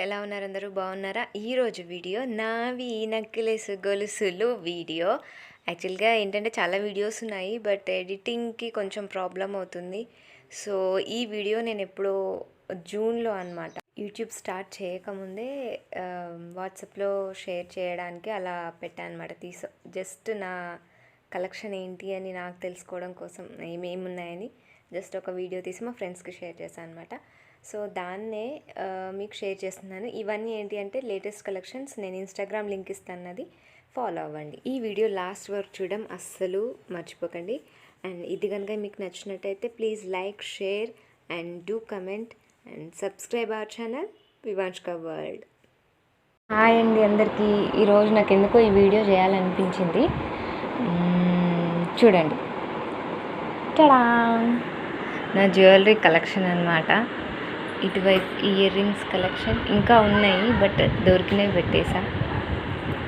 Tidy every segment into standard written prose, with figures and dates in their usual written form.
ఎలా ఉన్నారు? అందరూ బాగున్నారా? ఈరోజు వీడియో నావి నెక్లెస్ గొలుసులు వీడియో. యాక్చువల్గా ఏంటంటే చాలా వీడియోస్ ఉన్నాయి, బట్ ఎడిటింగ్కి కొంచెం ప్రాబ్లం అవుతుంది. సో ఈ వీడియో నేను ఎప్పుడో జూన్లో అనమాట యూట్యూబ్ స్టార్ట్ చేయకముందే వాట్సాప్లో షేర్ చేయడానికి అలా పెట్టాను అనమాట. జస్ట్ నా కలెక్షన్ ఏంటి అని నాకు తెలుసుకోవడం కోసం ఏమేమి ఉన్నాయని జస్ట్ ఒక వీడియో తీసి మా ఫ్రెండ్స్కి షేర్ చేశాను అనమాట. సో దాన్నే మీకు షేర్ చేస్తున్నాను. ఇవన్నీ ఏంటి అంటే లేటెస్ట్ కలెక్షన్స్. నేను ఇన్స్టాగ్రామ్ లింక్ ఇస్తాను, అది ఫాలో అవ్వండి. ఈ వీడియో లాస్ట్ వరకు చూడడం అస్సలు మర్చిపోకండి. అండ్ ఇది కనుక మీకు నచ్చినట్టయితే please like, share and do comment and subscribe our channel Vivanshka world. Hi అండి అందరికీ. ఈరోజు నాకు ఎందుకో ఈ వీడియో చేయాలనిపించింది. చూడండి, టడా, నా జ్యువెలరీ కలెక్షన్ అనమాట. ఇటువైపు ఇయర్ రింగ్స్ కలెక్షన్ ఇంకా ఉన్నాయి, బట్ దొరికినవి పెట్టేసా.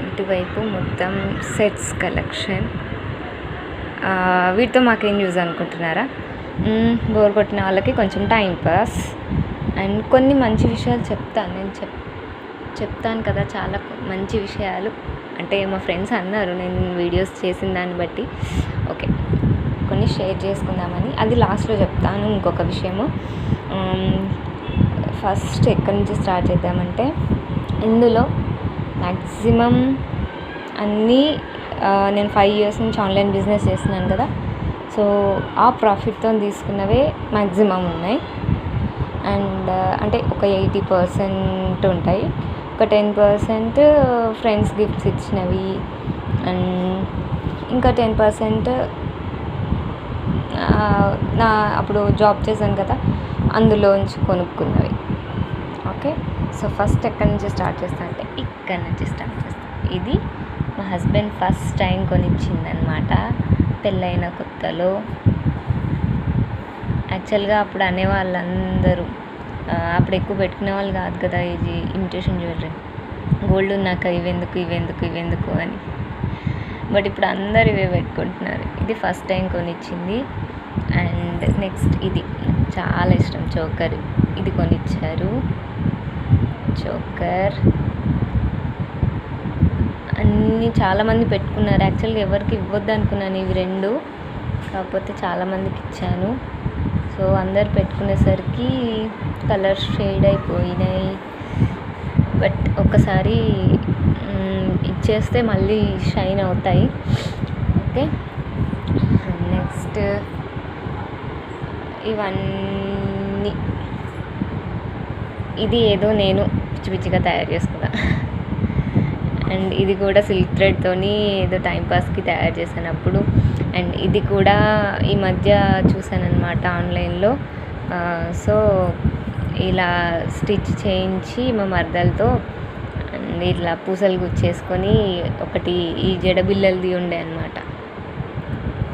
ఇటువైపు మొత్తం సెట్స్ కలెక్షన్. వీటితో మాకేం యూజ్ అనుకుంటున్నారా? బోర్ కొట్టిన వాళ్ళకి కొంచెం టైం పాస్. అండ్ కొన్ని మంచి విషయాలు చెప్తాను. నేను చెప్తాను కదా, చాలా మంచి విషయాలు. అంటే మా ఫ్రెండ్స్ అన్నారు నేను వీడియోస్ చేసిన దాన్ని బట్టి. ఓకే, కొన్ని షేర్ చేసుకుందామని, అది లాస్ట్లో చెప్తాను. ఇంకొక విషయము, ఫస్ట్ ఎక్కడి నుంచి స్టార్ట్ చేద్దామంటే, ఇందులో మ్యాక్సిమం అన్నీ నేను 5 years నుంచి ఆన్లైన్ బిజినెస్ చేస్తున్నాను కదా, సో ఆ ప్రాఫిట్తో తీసుకున్నవే మ్యాక్సిమం ఉన్నాయి. అండ్ అంటే ఒక 80% ఉంటాయి, ఒక 10% ఫ్రెండ్స్ గిఫ్ట్స్ ఇచ్చినవి, అండ్ ఇంకా 10% నా అప్పుడు జాబ్ చేశాను కదా అందులోంచి కొనుక్కున్నవి. ఓకే, సో ఫస్ట్ ఎక్కడి నుంచి స్టార్ట్ చేస్తాను అంటే ఇక్కడ నుంచి స్టార్ట్ చేస్తాను. ఇది మా హస్బెండ్ ఫస్ట్ టైం కొనిచ్చిందనమాట పెళ్ళైన కొత్తలో. యాక్చువల్గా అప్పుడు అనేవాళ్ళందరూ, అప్పుడు ఎక్కువ పెట్టుకునే వాళ్ళు కాదు కదా ఇది ఇమిటేషన్ జ్యువెలరీ, గోల్డ్ ఉన్నాక ఇవెందుకు అని. బట్ ఇప్పుడు అందరు ఇవే పెట్టుకుంటున్నారు. ఇది ఫస్ట్ టైం కొనిచ్చింది. అండ్ నెక్స్ట్ ఇది చాలా ఇష్టం, చోకర్. ఇది కొనిచ్చారు, చోకర్. అన్నీ చాలామంది పెట్టుకున్నారు. యాక్చువల్గా ఎవరికి ఇవ్వద్దు అనుకున్నాను ఇవి రెండు, కాకపోతే చాలామందికి ఇచ్చాను. సో అందరు పెట్టుకునేసరికి కలర్ షేడ్ అయిపోయినాయి. బట్ ఒక్కసారి ఇచ్చేస్తే మళ్ళీ షైన్ అవుతాయి. ఓకే, నెక్స్ట్ ఇవన్నీ, ఇది ఏదో నేను పిచ్చిగా తయారు చేసుకున్నా. అండ్ ఇది కూడా సిల్క్ థ్రెడ్తోని ఏదో టైంపాస్కి తయారు చేశాను అప్పుడు. అండ్ ఇది కూడా ఈ మధ్య చూసాను అనమాట ఆన్లైన్లో. సో ఇలా స్టిచ్ చేయించి మా మరదలతో అండ్ ఇట్లా పూసలు గుచ్చేసుకొని ఒకటి ఈ జడబిల్లలది ఉండే అనమాట,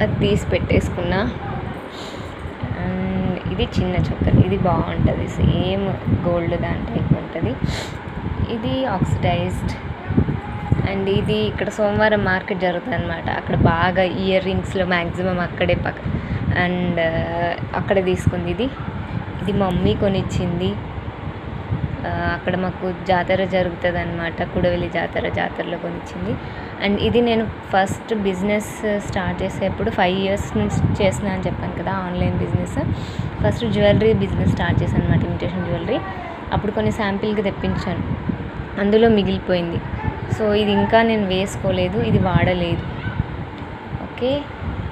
అది తీసి పెట్టేసుకున్నా. అండ్ ఇది చిన్న చొక్కలు, ఇది బాగుంటుంది, సేమ్ గోల్డ్ దాని టైప్ ఉంటుంది. ఇది ఆక్సిడైజ్డ్. అండ్ ఇది ఇక్కడ సోమవారం మార్కెట్ జరుగుతుంది అనమాట, అక్కడ బాగా ఇయర్ రింగ్స్లో మ్యాక్సిమం అక్కడే అండ్ అక్కడే తీసుకుంది. ఇది మమ్మీ కొనిచ్చింది. అక్కడ మాకు జాతర జరుగుతుంది అనమాట, కుడవెల్లి జాతరలో కొనిచ్చింది. అండ్ ఇది నేను ఫస్ట్ బిజినెస్ స్టార్ట్ చేసేప్పుడు 5 years నుంచి చేస్తున్నా అని చెప్పాను కదా online business. First jewellery business start చేశాను అనమాట, ఇమిటేషన్ జ్యువెలరీ. అప్పుడు కొన్ని శాంపిల్కి తెప్పించాను, అందులో మిగిలిపోయింది. సో ఇది ఇంకా నేను వేసుకోలేదు, ఇది వాడలేదు. ఓకే,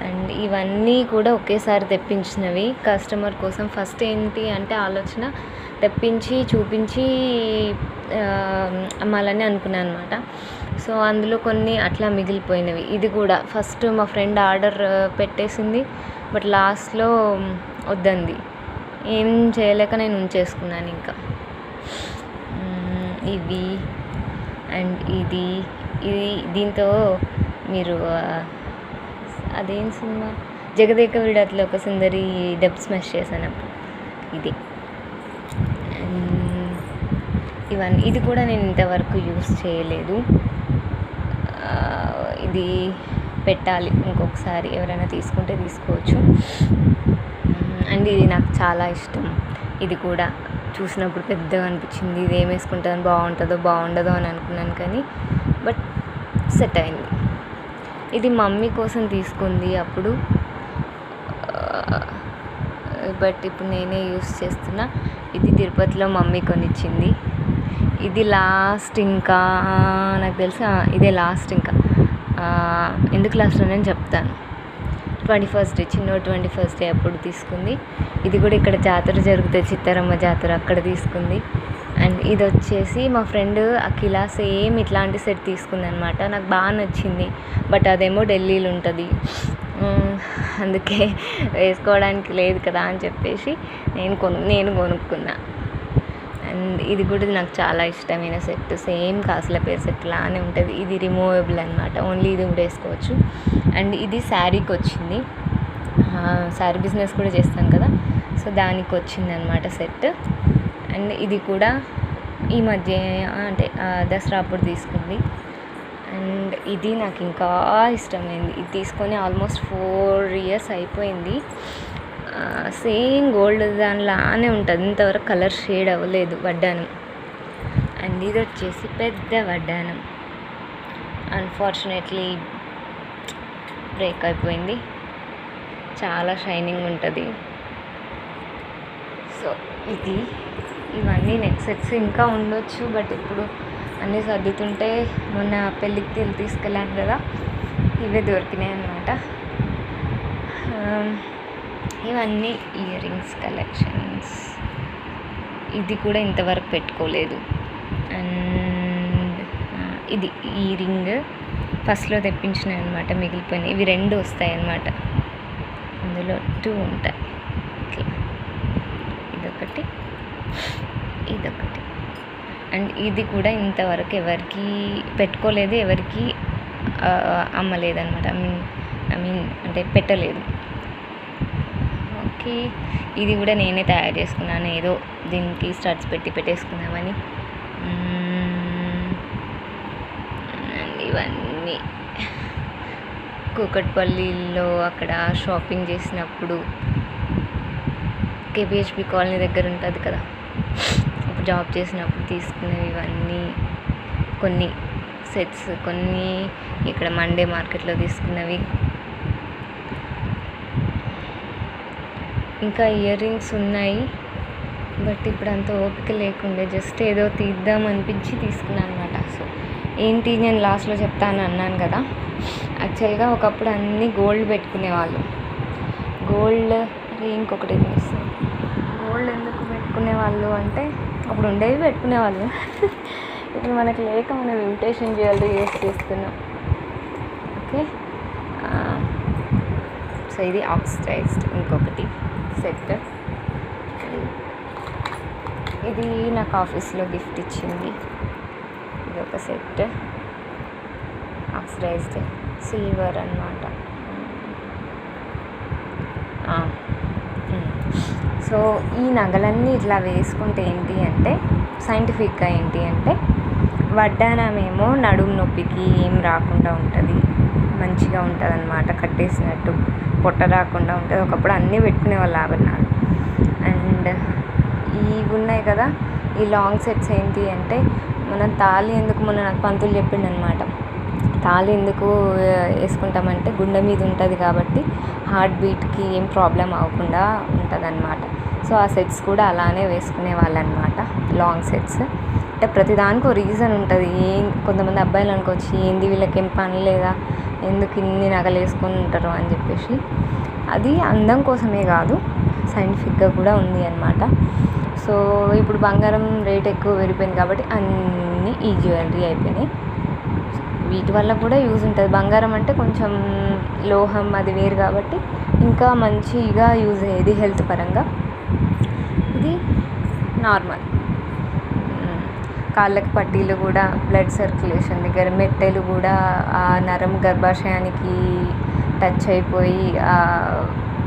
అండ్ ఇవన్నీ కూడా ఒకేసారి తెప్పించినవి కస్టమర్ కోసం. ఫస్ట్ ఏంటి అంటే ఆలోచన, తెప్పించి చూపించి అమ్మాలని అనుకున్నాను అనమాట. సో అందులో కొన్ని అట్లా మిగిలిపోయినవి. ఇది కూడా ఫస్ట్ మా ఫ్రెండ్ ఆర్డర్ పెట్టేసింది, బట్ లాస్ట్లో వద్దంది, ఏం చేయలేక నేను ఉంచేసుకున్నాను ఇంకా. ఇవి అండ్ ఇది దీంతో మీరు అదేం సినిమా, జగదేక వీరుడతిలో ఒక సుందరి డబ్ స్మాష్ చేశాను అప్పుడు. ఇది ఇవన్నీ, ఇది కూడా నేను ఇంతవరకు యూస్ చేయలేదు. ఇది పెట్టాలి ఇంకొకసారి, ఎవరైనా తీసుకుంటే తీసుకోవచ్చు. అండ్ ఇది నాకు చాలా ఇష్టం. ఇది కూడా చూసినప్పుడు పెద్దగా అనిపించింది. ఇది ఏం వేసుకుంటాను, బాగుంటుందో బాగుండదో అని అనుకున్నాను, కానీ బట్ సెట్ అయింది. ఇది మమ్మీ కోసం తీసుకుంది అప్పుడు, బట్ ఇప్పుడు నేనే యూస్ చేస్తున్నా. ఇది తిరుపతిలో మమ్మీ కొనిచ్చింది. ఇది లాస్ట్, ఇంకా నాకు తెలిసి ఇదే లాస్ట్. ఇంకా ఎందుకు లాస్ట్ అని చెప్తాను. 21st డే, చిన్న 21st డే అప్పుడు తీసుకుంది. ఇది కూడా ఇక్కడ జాతర జరుగుతుంది, చిత్తారమ్మ జాతర, అక్కడ తీసుకుంది. అండ్ ఇది వచ్చేసి మా ఫ్రెండ్ అఖిల సేమ్ ఇట్లాంటి సెట్ తీసుకుంది అనమాట. నాకు బాగా నచ్చింది, బట్ అదేమో ఢిల్లీలో ఉంటుంది, అందుకే వేసుకోవడానికి లేదు కదా అని చెప్పేసి నేను కొనుక్కున్నా. అండ్ ఇది కూడా నాకు చాలా ఇష్టమైన సెట్, సేమ్ కాసుల పేరు సెట్ లానే ఉంటుంది. ఇది రిమూవబుల్ అనమాట, ఓన్లీ ఇది కూడా వేసుకోవచ్చు. అండ్ ఇది శారీకి వచ్చింది, శారీ బిజినెస్ కూడా చేస్తాను కదా, సో దానికి వచ్చింది అనమాట సెట్. అండ్ ఇది కూడా ఈ మధ్య అంటే దసరా అప్పుడు తీసుకుంది. అండ్ ఇది నాకు ఇంకా ఇష్టమైంది. ఇది తీసుకొని ఆల్మోస్ట్ 4 years అయిపోయింది. సేమ్ గోల్డ్ దానిలానే ఉంటుంది, ఇంతవరకు కలర్ షేడ్ అవ్వలేదు వడ్డానం. అండ్ ఇది వచ్చేసి పెద్ద వడ్డానం, అన్ఫార్చునేట్లీ బ్రేక్ అయిపోయింది. చాలా షైనింగ్ ఉంటుంది. సో ఇవన్నీ నెక్ సెట్స్ ఇంకా ఉండొచ్చు, బట్ ఇప్పుడు అన్నీ సర్దుతుంటే మొన్న పెళ్ళికి తీసుకెళ్ళాను కదా, ఇవే దొరికినాయి అన్నమాట. ఇవన్నీ ఇయర్ రింగ్స్ కలెక్షన్స్. ఇది కూడా ఇంతవరకు పెట్టుకోలేదు. అండ్ ఇది ఈ రింగ్ ఫస్ట్లో తెప్పించినాయి అనమాట, మిగిలిపోయినాయి. ఇవి 2 వస్తాయి అన్నమాట, అందులో 2 ఉంటాయి. ఇట్లా ఇదొకటి, ఇదొకటి. అండ్ ఇది కూడా ఇంతవరకు ఎవరికి పెట్టుకోలేదు, ఎవరికి అమ్మలేదన్నమాట. ఐ మీన్ అంటే పెట్టలేదు. ఓకే, ఇది కూడా నేనే తయారు చేసుకున్నాను, ఏదో దీనికి స్టడ్స్ పెట్టేసుకున్నామని. అండ్ ఇవన్నీ కూకట్పల్లిలో అక్కడ షాపింగ్ చేసినప్పుడు, కేబిహెచ్పి కాలనీ దగ్గర ఉంటుంది కదా, అప్పుడు జాబ్ చేసినప్పుడు తీసుకునేవి ఇవన్నీ. కొన్ని సెట్స్, కొన్ని ఇక్కడ మండే మార్కెట్లో తీసుకున్నవి. ఇంకా ఇయర్ రింగ్స్ ఉన్నాయి, బట్ ఇప్పుడు అంత ఓపిక లేకుండే, జస్ట్ ఏదో తీద్దాం అనిపించి తీసుకున్నాను అనమాట. సో ఏంటి, నేను లాస్ట్లో చెప్తాను అన్నాను కదా, యాక్చువల్గా ఒకప్పుడు అన్నీ గోల్డ్ పెట్టుకునేవాళ్ళు. గోల్డ్ ఇంకొకటి గోల్డ్ ఎందుకు పెట్టుకునేవాళ్ళు అంటే, అప్పుడు ఉండేవి పెట్టుకునేవాళ్ళు. ఇప్పుడు మనకు లేక మనం ఇమిటేషన్ జ్యువెలరీ యూస్ చేస్తున్నాం. ఓకే, సో ఇది ఆక్సిడైజ్డ్ ఇంకొకటి సెట్. ఇది నాకు ఆఫీస్లో గిఫ్ట్ ఇచ్చింది. ఇది ఒక సెట్, ఆక్సిడైజ్డ్ సిల్వర్ అన్నమాట. సో ఈ నగలన్నీ ఇట్లా వేసుకుంటే ఏంటి అంటే, సైంటిఫిక్గా ఏంటి అంటే, వడ్డానమేమో నడుము నొప్పికి ఏం రాకుండా ఉంటుంది, మంచిగా ఉంటుంది అన్నమాట, కట్టేసినట్టు పొట్ట రాకుండా ఉంటుంది. ఒకప్పుడు అన్నీ పెట్టుకునే వాళ్ళు ఆభరణాలు. అండ్ ఇవి ఉన్నాయి కదా, ఈ లాంగ్ సెట్స్ ఏంటి అంటే, మనం తాళి ఎందుకు, మొన్న నాకు పంతులు చెప్పిండు అనమాట, తాళి ఎందుకు వేసుకుంటామంటే గుండె మీద ఉంటుంది కాబట్టి హార్ట్ బీట్కి ఏం ప్రాబ్లం అవ్వకుండా ఉంటుంది అన్నమాట. సో ఆ సెట్స్ కూడా అలానే వేసుకునే వాళ్ళు అనమాట, లాంగ్ సెట్స్. అంటే ప్రతిదానికి ఒక రీజన్ ఉంటుంది. కొంతమంది అబ్బాయిలు అనుకోవచ్చు, ఏంది వీళ్ళకి ఏం పని లేదా, ఎందుకు ఇన్ని నగలు వేసుకొని ఉంటారు అని చెప్పేసి. అది అందం కోసమే కాదు, సైంటిఫిక్గా కూడా ఉంది అన్నమాట. సో ఇప్పుడు బంగారం రేట్ ఎక్కువ పెరిగిపోయింది కాబట్టి అన్నీ ఈ జ్యువెలరీ అయిపోయినాయి. వీటి వల్ల కూడా యూజ్ ఉంటుంది. బంగారం అంటే కొంచెం లోహం అది వేరు కాబట్టి ఇంకా మంచిగా యూజ్ అయ్యేది హెల్త్ పరంగా. ఇది నార్మల్. కాళ్ళకి పట్టీలు కూడా బ్లడ్ సర్క్యులేషన్ దగ్గర, మెట్టెలు కూడా ఆ నరం గర్భాశయానికి టచ్ అయిపోయి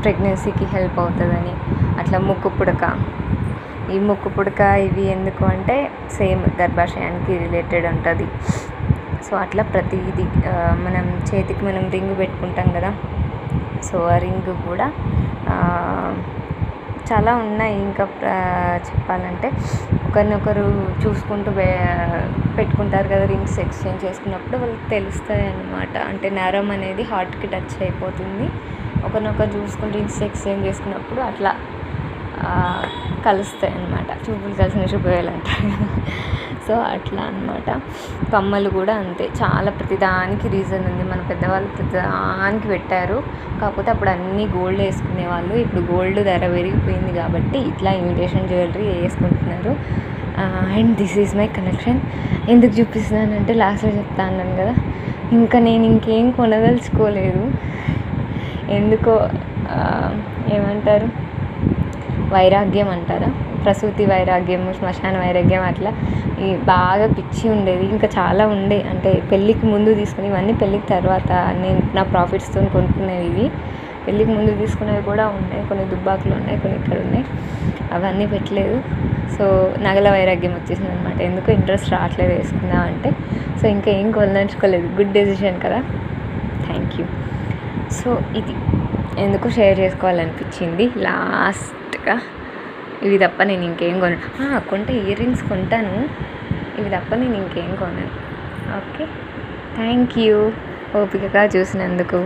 ప్రెగ్నెన్సీకి హెల్ప్ అవుతుందని. అట్లా ముక్కు పుడక, ఈ ముక్కు పుడక ఇవి ఎందుకు అంటే సేమ్ గర్భాశయానికి రిలేటెడ్ ఉంటుంది. సో అట్లా ప్రతిదీ, మనం చేతికి మనం రింగ్ పెట్టుకుంటాం కదా, సో ఆ రింగ్ కూడా చాలా ఉన్నాయి ఇంకా చెప్పాలంటే ఒకరినొకరు చూసుకుంటూ పెట్టుకుంటారు కదా, రింగ్స్ ఎక్స్చేంజ్ చేసుకున్నప్పుడు వాళ్ళకి తెలుస్తాయి అన్నమాట. అంటే నరం అనేది హార్ట్కి టచ్ అయిపోతుంది. ఒకరినొకరు చూసుకుని రింగ్స్ ఎక్స్చేంజ్ చేసుకున్నప్పుడు అట్లా కలుస్తాయి అన్నమాట. చూపులు కలిసిన శుభవేళ అంటారు. సో అట్లా అనమాట. కమ్మలు కూడా అంతే, చాలా ప్రతిదానికి రీజన్ ఉంది. మన పెద్దవాళ్ళు ప్రతిదానికి పెట్టారు. కాకపోతే అప్పుడు అన్నీ గోల్డ్ వేసుకునేవాళ్ళు. ఇప్పుడు గోల్డ్ ధర పెరిగిపోయింది కాబట్టి ఇట్లా ఇమిటేషన్ జ్యువెలరీ వేసుకుంటున్నారు. And this is my connection. ఎందుకు చూపిస్తున్నానంటే లాస్ట్లో చెప్తా అన్నాను కదా, ఇంకా నేను ఇంకేం కొనదలుచుకోలేదు. ఎందుకో ఏమంటారు, వైరాగ్యం అంటారా, ప్రసూతి వైరాగ్యం, శ్మశాన వైరాగ్యం, అట్లా ఈ బాగా పిచ్చి ఉండేది. ఇంకా చాలా ఉండే, అంటే పెళ్ళికి ముందు తీసుకుని, ఇవన్నీ పెళ్ళికి తర్వాత నేను నా ప్రాఫిట్స్తో కొనుక్కునేవి. ఇవి పెళ్ళికి ముందు తీసుకునేవి కూడా ఉన్నాయి. కొన్ని దుబ్బాకులు ఉన్నాయి, కొన్ని ఇక్కడ ఉన్నాయి. అవన్నీ పెట్టలేదు. సో నగల వైరాగ్యం వచ్చేసింది అనమాట. ఎందుకో ఇంట్రెస్ట్ రావట్లేదు వేసుకుందాం అంటే. సో ఇంకా ఏం కొనదలుచుకోలేదు. గుడ్ డెసిషన్ కదా. Thank you. సో ఇది ఎందుకు షేర్ చేసుకోవాలనిపించింది లాస్ట్గా. ఇవి తప్ప నేను ఇంకేం కొనను. కొంటే ఇయర్ రింగ్స్ కొంటాను, ఇవి తప్ప నేను ఇంకేం కొనను. ఓకే, థ్యాంక్ యూ ఓపికగా చూసినందుకు.